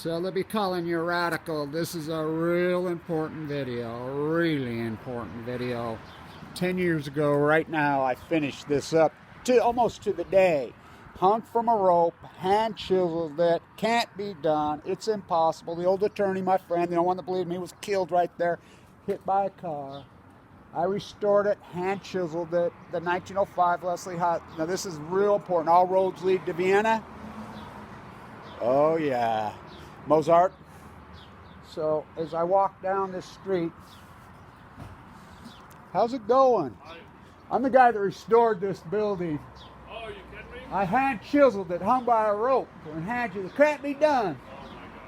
So they'll be calling you radical. This is a real important video, really important video. 10 years ago, right now, I finished this up to almost to the day. Hung from a rope, hand chiseled it, can't be done, it's impossible. The old attorney, my friend, the only one that believed me, was killed right there, hit by a car. I restored it, hand chiseled it, the 1905 Leslie Hut. Now this is real important. All roads lead to Vienna. Oh yeah. Mozart. So as I walk down this street, how's it going? I'm the guy that restored this building. Oh, you kidding me? I hand chiseled it, hung by a rope, and hand chiseled. It can't be done.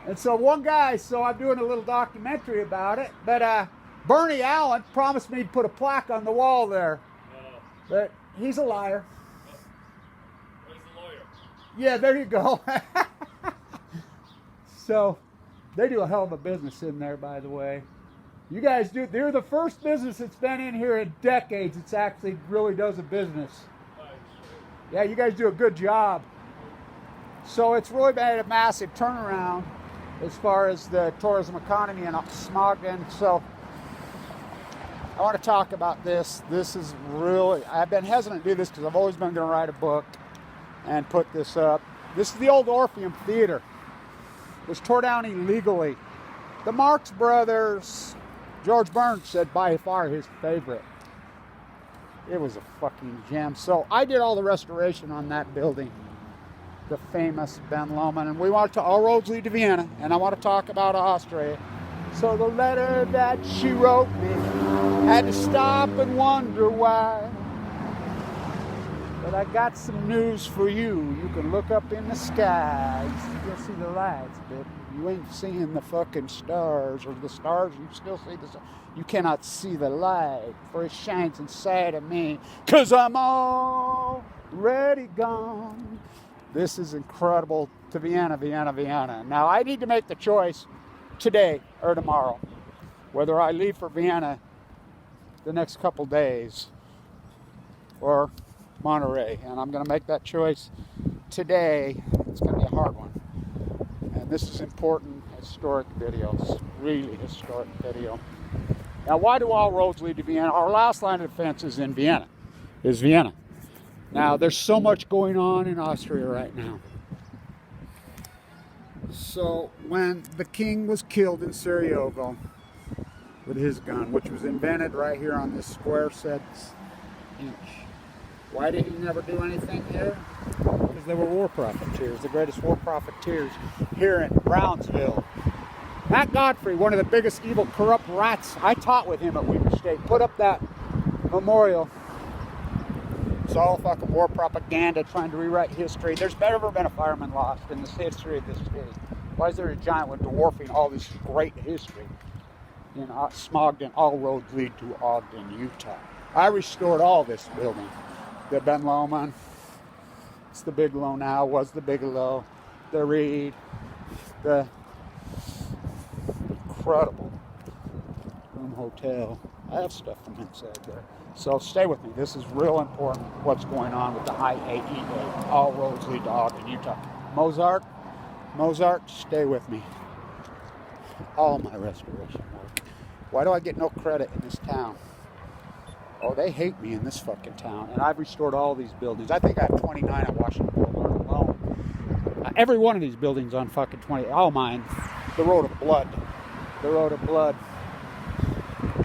And so one guy, so I'm doing a little documentary about it, but Bernie Allen promised me to put a plaque on the wall there. But he's a liar. Where's the lawyer? Yeah, there you go. So they do a hell of a business in there, by the way. You guys do, they're the first business that's been in here in decades that's actually really does a business. Yeah, you guys do a good job. So it's really made a massive turnaround as far as the tourism economy in Ogden. So I want to talk about this. This is really, I've been hesitant to do this because I've always been going to write a book and put this up. This is the old Orpheum Theater. It was tore down illegally. The Marx Brothers, George Burns said by far his favorite. It was a fucking gem. So I did all the restoration on that building, the famous Ben Lomond, and we want to, all roads lead to Vienna, and I want to talk about Austria. So the letter that she wrote me, had to stop and wonder why. But I got some news for you. You can look up in the sky. You still see the lights, but you ain't seeing the fucking stars, or the stars, you still see the stars. You cannot see the light, for it shines inside of me, 'cause I'm already gone. This is incredible. To Vienna, Vienna, Vienna. Now I need to make the choice today or tomorrow, whether I leave for Vienna the next couple days or Monterey, and I'm going to make that choice today. It's going to be a hard one, and this is important historic videos, really historic video. Now, why do all roads lead to Vienna? Our last line of defense is in Vienna, Now, there's so much going on in Austria right now. So when the king was killed in Sarajevo with his gun, which was invented right here on this square set inch, why did he never do anything here? Because they were war profiteers, the greatest war profiteers here in Brownsville. Matt Godfrey, one of the biggest evil corrupt rats, I taught with him at Weber State, put up that memorial. It's all fucking war propaganda, trying to rewrite history. There's never been a fireman lost in the history of this city. Why is there a giant one dwarfing all this great history? In Smogden, all roads lead to Ogden, Utah. I restored all this building. The Ben Lomond, it's the Bigelow now, was the Bigelow, the Reed, the incredible room hotel. I have stuff from inside there. So stay with me. This is real important, what's going on with the IAEA. All roads lead to Ogden, Utah. Mozart, stay with me. All my restoration work. Why do I get no credit in this town? Oh, they hate me in this fucking town. And I've restored all these buildings. I think I have 29 at Washington Boulevard alone. Every one of these buildings on fucking 20. All mine. The Road of Blood. The Road of Blood.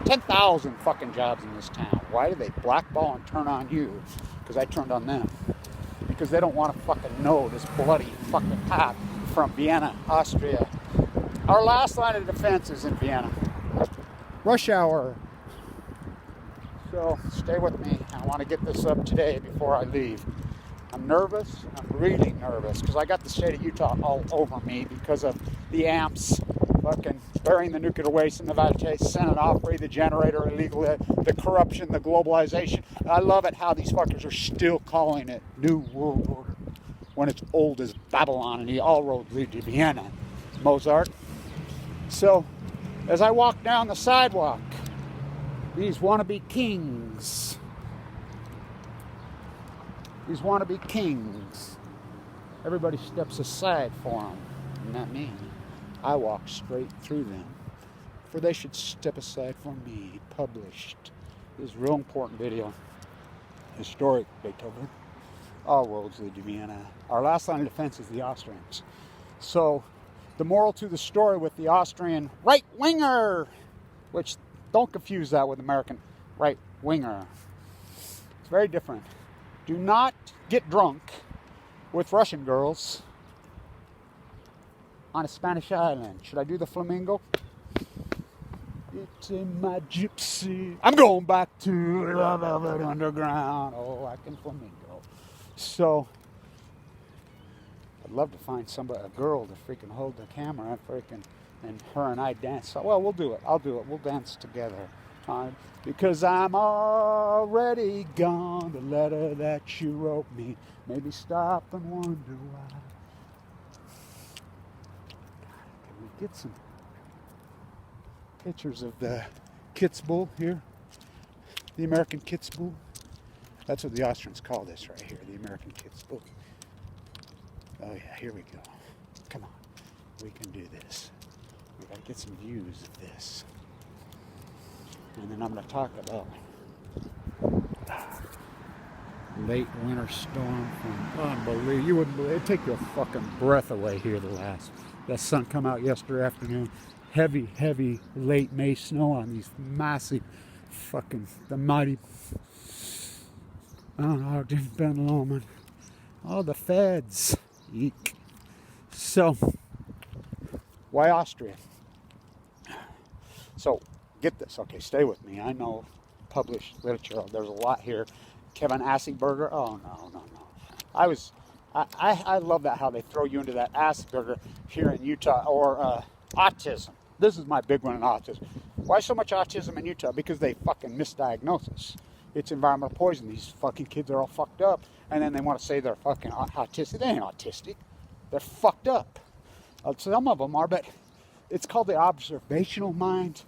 10,000 fucking jobs in this town. Why do they blackball and turn on you? Because I turned on them. Because they don't want to fucking know this bloody fucking cop from Vienna, Austria. Our last line of defense is in Vienna. Rush hour. So stay with me. I want to get this up today before I leave. I'm nervous. I'm really nervous because I got the state of Utah all over me because of the amps fucking burying the nuclear waste in the Nevada Senate operate the generator illegally, the corruption, the globalization. And I love it how these fuckers are still calling it New World Order when it's old as Babylon and the all roads lead to Vienna. Mozart. So as I walk down the sidewalk, these wannabe kings, everybody steps aside for them. Not me. I walk straight through them, for they should step aside for me. Published. This is a real important video. Historic Beethoven. All roads lead to Vienna. Our last line of defense is the Austrians. So, the moral to the story with the Austrian right-winger, which don't confuse that with American right-winger. It's very different. Do not get drunk with Russian girls on a Spanish island. Should I do the flamingo? It's in my gypsy. I'm going back to the velvet underground. Oh, I can flamingo. So, I'd love to find somebody, a girl, to freaking hold the camera and her and I dance. So, well, we'll do it. I'll do it. We'll dance together. Because I'm already gone. The letter that you wrote me made me stop and wonder why. Can we get some pictures of the Kitzbühel here? The American Kitzbühel. That's what the Austrians call this right here, the American Kitzbühel. Oh yeah, here we go. Come on, we can do this. We gotta get some views of this. And then I'm gonna talk about late winter storm from unbelievable. You wouldn't believe it. It'd take your fucking breath away here. That sun come out yesterday afternoon. Heavy late May snow on these massive the mighty, I don't know, it didn't been long. Oh, the feds. Eek. So, why Austria? So, get this. Okay, stay with me. I know published literature. There's a lot here. Kevin Asperger. Oh, no. I love that, how they throw you into that Asperger here in Utah, or autism. This is my big one in autism. Why so much autism in Utah? Because they fucking misdiagnose. It's environmental poison. These fucking kids are all fucked up, and then they want to say they're fucking autistic. They ain't autistic. They're fucked up. Some of them are, but it's called the observational mind.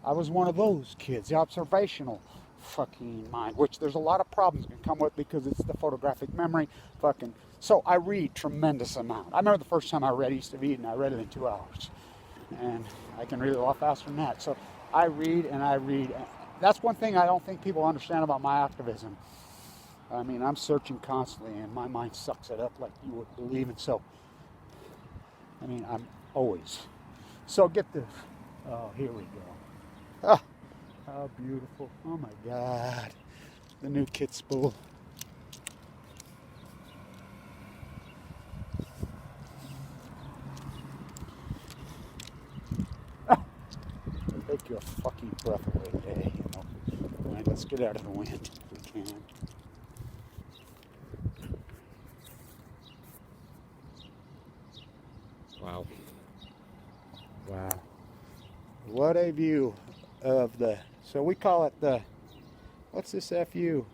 I was one of those kids, the observational fucking mind, which there's a lot of problems can come with because it's the photographic memory. So I read tremendous amount. I remember the first time I read East of Eden, I read it in 2 hours. And I can read it a lot faster than that. So I read and I read. That's one thing I don't think people understand about my activism. I mean, I'm searching constantly, and my mind sucks it up like you would believe. And so, I mean, I'm always. So get this. Oh, here we go. Ah, how beautiful. Oh, my God. The new Kitzbühel. Take your fucking breath away today, you know. All right, let's get out of the wind if we can. Wow. What a view of so we call it what's this FU?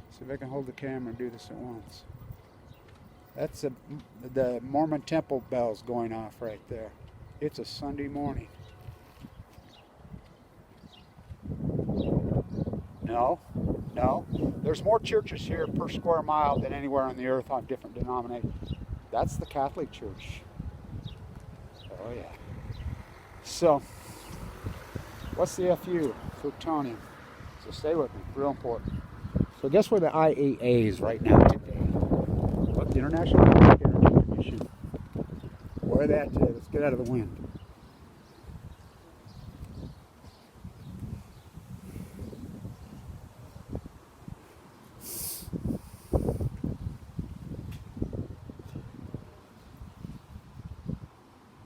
See if I can hold the camera and do this at once. That's the Mormon temple bells going off right there. It's a Sunday morning. No. There's more churches here per square mile than anywhere on the earth on different denominations. That's the Catholic Church. Oh, yeah. So, what's the FU? Plutonium. So stay with me. Real important. So guess where the IAEA is right now today? What, the International Atomic Energy Commission. Where that today? Let's get out of the wind.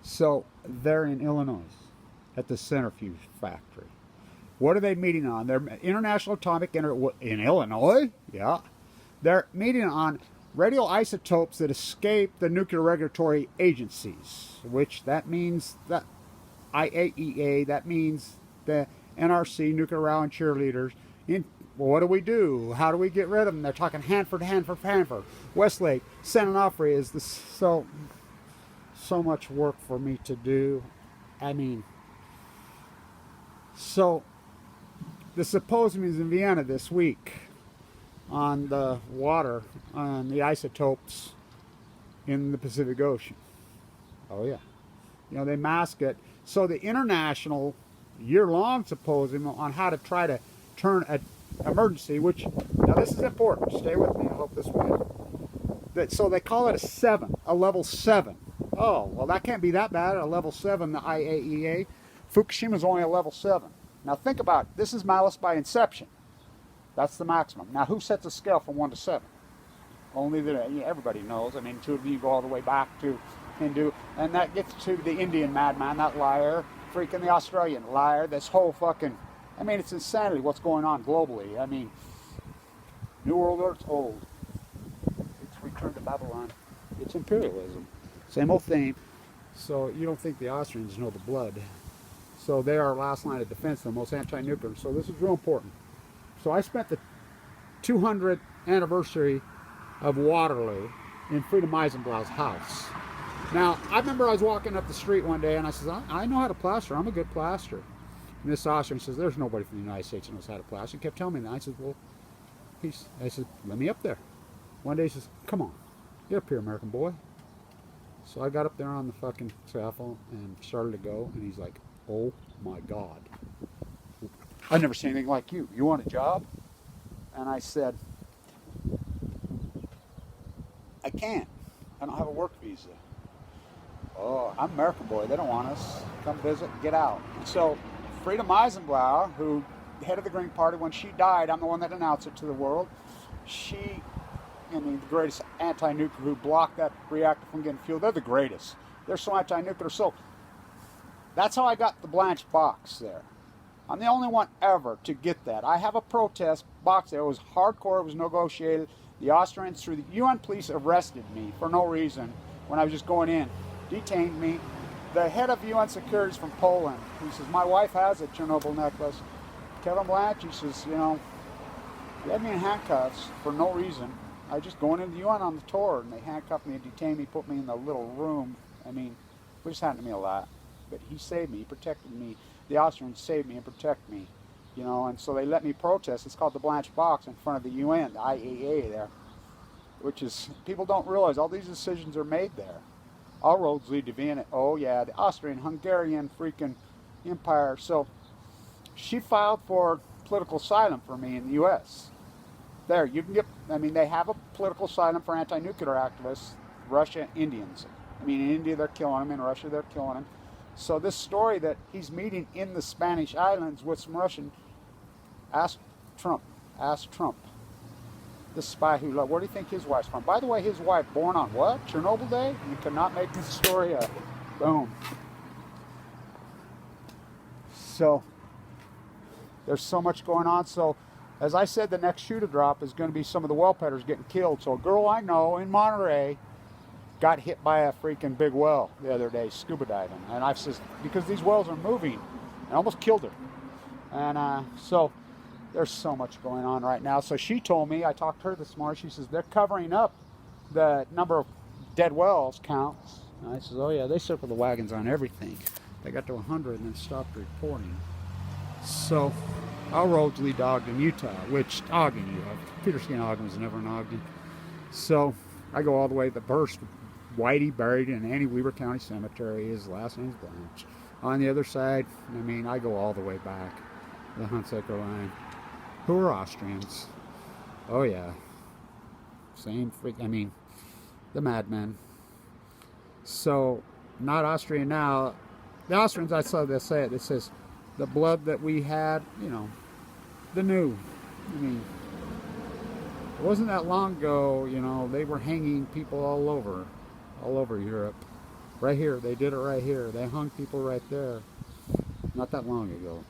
So they're in Illinois at the centrifuge factory. What are they meeting on? They're International Atomic Energy in Illinois. Yeah, they're meeting on radioisotopes that escape the nuclear regulatory agencies, which that means that IAEA. That means the NRC, nuclear rally cheerleaders. What do? How do we get rid of them? They're talking Hanford. Westlake, San Onofre is so much work for me to do. I mean, so the symposium is in Vienna this week on the water, on the isotopes in the Pacific Ocean. Oh yeah. You know, they mask it. So the international year-long symposium on how to try to turn an emergency, which, now this is important, stay with me, I hope this will. So they call it a 7, a level 7. Oh, well that can't be that bad, a level 7, the IAEA. Fukushima is only a level 7. Now think about it, this is malice by inception. That's the maximum. Now who sets a scale from 1 to 7? Only everybody knows. I mean, two of you go all the way back to Hindu, and that gets to the Indian madman, that liar, freaking the Australian liar, this whole fucking, I mean, it's insanity what's going on globally. I mean, New World Order's old. It's returned to Babylon. It's imperialism. Same old thing. So you don't think the Austrians know the blood. So they are our last line of defense, the most anti-nuclear. So this is real important. So I spent the 200th anniversary of Waterloo in Freedom Eisenblau's house. Now, I remember I was walking up the street one day and I said, I know how to plaster, I'm a good plasterer. And this Austrian says, there's nobody from the United States who knows how to plaster. He kept telling me that. I said, well, I said, let me up there. One day he says, come on, get up here, American boy. So I got up there on the fucking scaffold and started to go, and he's like, oh my God. I've never seen anything like you. You want a job? And I said, I can't. I don't have a work visa. Oh, I'm American boy. They don't want us. Come visit, get out. So Freedom Eisenblau, who head of the Green Party, when she died, I'm the one that announced it to the world. She, I mean, the greatest anti-nuclear who blocked that reactor from getting fueled. They're the greatest. They're so anti-nuclear. So that's how I got the Blanch box there. I'm the only one ever to get that. I have a protest box there. It was hardcore. It was negotiated. The Austrians, through the UN police, arrested me for no reason when I was just going in. Detained me. The head of UN security is from Poland. He says, my wife has a Chernobyl necklace. Kevin Blanch, he says, you know, they had me in handcuffs for no reason. I was just going into the UN on the tour, and they handcuffed me and detained me, put me in the little room. I mean, which happened to me a lot. But he saved me, he protected me. The Austrians saved me and protect me, you know, and so they let me protest. It's called the Blanch Box in front of the UN, the IAEA there, which is, people don't realize all these decisions are made there. All roads lead to Vienna. Oh yeah, the Austrian-Hungarian freaking empire. So she filed for political asylum for me in the U.S. There, you can get, I mean, they have a political asylum for anti-nuclear activists, Russia, Indians. I mean, in India they're killing them, in Russia they're killing them. So this story that he's meeting in the Spanish islands with some Russian, ask Trump, the spy who loved, where do you think his wife's from? By the way, his wife, born on what? Chernobyl Day? You cannot make this story up. Boom. So, there's so much going on. So, as I said, the next shoe to drop is going to be some of the well petters getting killed. So a girl I know in Monterey got hit by a freaking big well the other day, scuba diving. And I said, because these wells are moving, I almost killed her. And so there's so much going on right now. So she told me, I talked to her this morning, she says they're covering up the number of dead wells counts. And I says, oh yeah, they circle the wagons on everything. They got to 100 and then stopped reporting. So our roads lead to Ogden, Utah, which Ogden, you know, Peter Skin Ogden was never in Ogden. So I go all the way to the Burst. Whitey buried in Annie Weaver County Cemetery. His last name's Blanch. On the other side, I mean, I go all the way back. The Hunsaker line. Who are Austrians? Oh yeah. Same freak, I mean, the madmen. So, not Austrian now. The Austrians, I saw they say it. It says, the blood that we had, you know, the new. I mean, it wasn't that long ago, you know, they were hanging people all over Europe. Right here, they did it right here. They hung people right there. Not that long ago.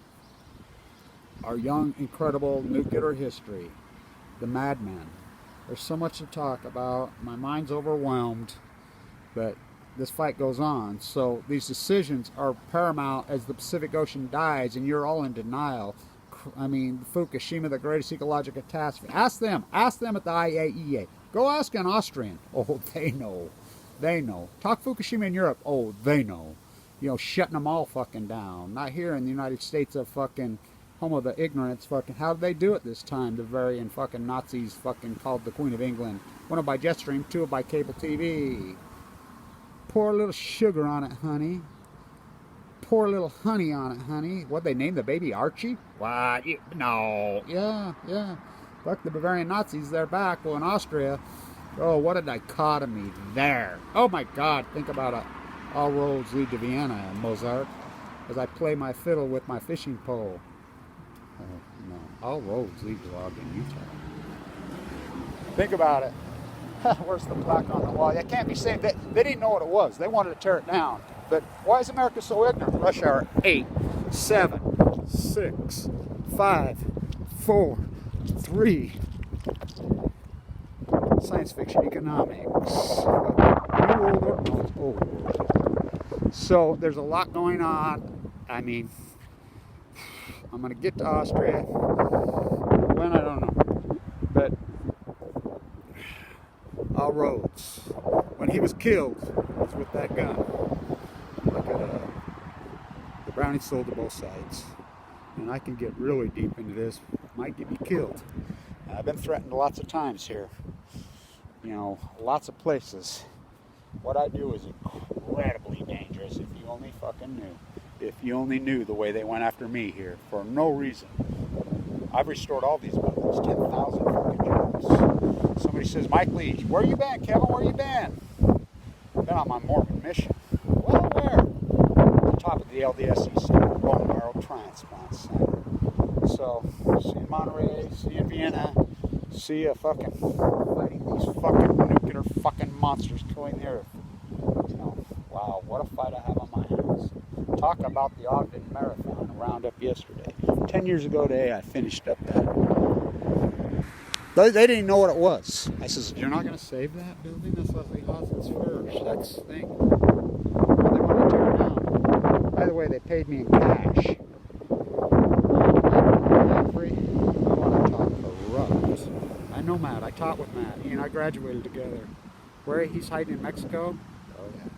Our young, incredible nuclear history. The madman. There's so much to talk about. My mind's overwhelmed. But this fight goes on. So these decisions are paramount as the Pacific Ocean dies and you're all in denial. I mean, Fukushima, the greatest ecological catastrophe. Ask them at the IAEA. Go ask an Austrian. Oh, they know. They know. Talk Fukushima in Europe. Oh, they know. You know, shutting them all fucking down. Not here in the United States of fucking home of the ignorance fucking. How did they do it this time? The very fucking Nazis fucking called the Queen of England. One by jet stream, two by cable TV. Pour a little sugar on it, honey. pour a little honey on it, honey. What, they named the baby Archie? What? No. Yeah. Fuck, the Bavarian Nazis, they're back. Well, in Austria, oh, what a dichotomy there. Oh my God, think about it. All roads lead to Vienna, Mozart, as I play my fiddle with my fishing pole. Oh, no, all roads lead to Ogden, Utah. Think about it. Where's the plaque on the wall? That can't be saved. They didn't know what it was. They wanted to tear it down. But why is America so ignorant? Rush hour 8, 7, 6, 5, 4, 3. Science fiction, economics. New world or no, old world. So there's a lot going on. I mean, I'm going to get to Austria. When, I don't know. But all roads. When he was killed, it was with that gun. Look at the brownie sold to both sides. And I can get really deep into this. Might get me killed. I've been threatened lots of times here. You know, lots of places. What I do is incredibly dangerous. If you only fucking knew. If you only knew the way they went after me here for no reason. I've restored all these buildings, 10,000 fucking jobs. Somebody says, Mike Lee, where you been, Kevin? Where you been? I've been on my Mormon mission. Well, where? On top of the LDSE Center, Bone Marrow Transplant Center. So, see in Monterey, see in Vienna, see a fucking fighting these fucking nuclear fucking monsters killing the earth. You know, wow, what a fight I have on my hands. Talk about the Ogden Marathon roundup yesterday. 10 years ago today, I finished up that. They didn't know what it was. I says, you're not going to save that building? That's Leslie Hoskin's first. That's the thing. Well, they want to tear it down. By the way, they paid me in cash. Free. I want to talk corrupt. I know Matt. I taught with Matt. He and I graduated together. Where he's hiding in Mexico? Oh, yeah.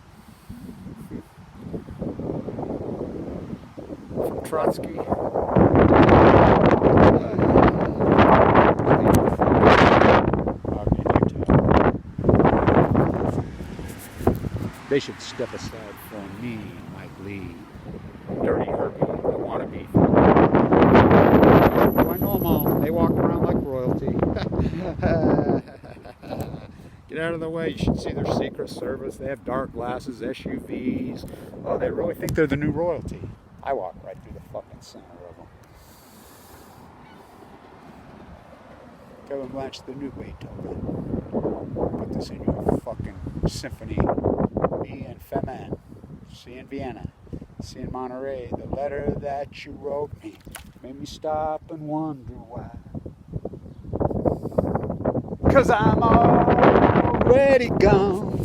From Trotsky. They should step aside for me, Mike Lee. Dirty Herbie, I want to be. I know them all. They walk around like royalty. Get out of the way. You should see their Secret Service. They have dark glasses, SUVs. Oh, they really think they're the new royalty. I walk right through the fucking center of them. Kevin Blanch, the new Beethoven. Put this in your fucking symphony. Me and Femin. See in Vienna. See in Monterey. The letter that you wrote me made me stop and wonder why. 'Cause I'm already gone.